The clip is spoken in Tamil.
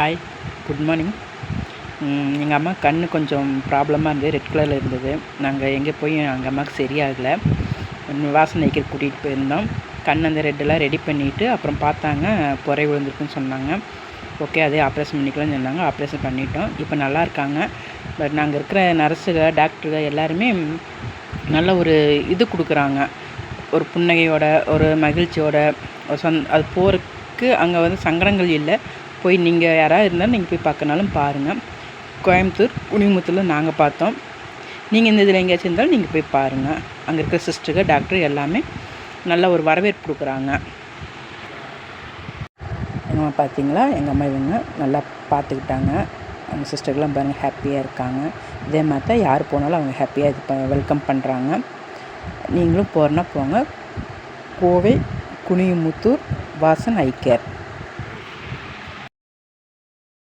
Hi, good morning. எங்கள் அம்மா கண் கொஞ்சம் ப்ராப்ளமாக இருந்தது, ரெட் கலரில் இருந்தது. நாங்கள் எங்கே போய் எங்கள் அம்மாவுக்கு சரியாகலை. வாசனை வைக்கிறதுக்கு கூட்டிகிட்டு போயிருந்தோம். கண் அந்த ரெட்டெல்லாம் ரெடி பண்ணிவிட்டு அப்புறம் பார்த்தாங்க, புரை விழுந்துருக்குன்னு சொன்னாங்க. ஓகே, அதே ஆப்ரேஷன் பண்ணிக்கலாம்னு சொன்னாங்க. ஆப்ரேஷன் பண்ணிட்டோம். இப்போ நல்லா இருக்காங்க. பட் நாங்கள் இருக்கிற நர்ஸுக, டாக்டருங்க எல்லாருமே நல்ல ஒரு இது கொடுக்குறாங்க. ஒரு புன்னகையோட, ஒரு மகிழ்ச்சியோட, அது போகிறதுக்கு அங்கே வந்து சங்கடங்கள் இல்லை. போய் நீங்கள் யாராவது இருந்தாலும் நீங்கள் போய் பார்க்கனாலும் பாருங்கள். கோயம்புத்தூர் குனிமுத்தூரில் நாங்கள் பார்த்தோம். நீங்கள் இந்த இதில் எங்கேயாச்சும் இருந்தாலும் நீங்கள் போய் பாருங்கள். அங்கே இருக்கிற சிஸ்டருங்க, டாக்டர் எல்லாமே நல்ல ஒரு வரவேற்பு கொடுக்குறாங்க. எங்கள் அம்மா பார்த்தீங்களா, எங்கள் அம்மா இவங்க நல்லா பார்த்துக்கிட்டாங்க. அவங்க சிஸ்டர்லாம் பாருங்கள், ஹாப்பியாக இருக்காங்க. இதே மாதிரி தான் யார் போனாலும் அவங்க ஹாப்பியாக இது வெல்கம் பண்ணுறாங்க. நீங்களும் போகிறனா போங்க. கோவை குனிமுத்தூர் வாசன் ஐ கேர்.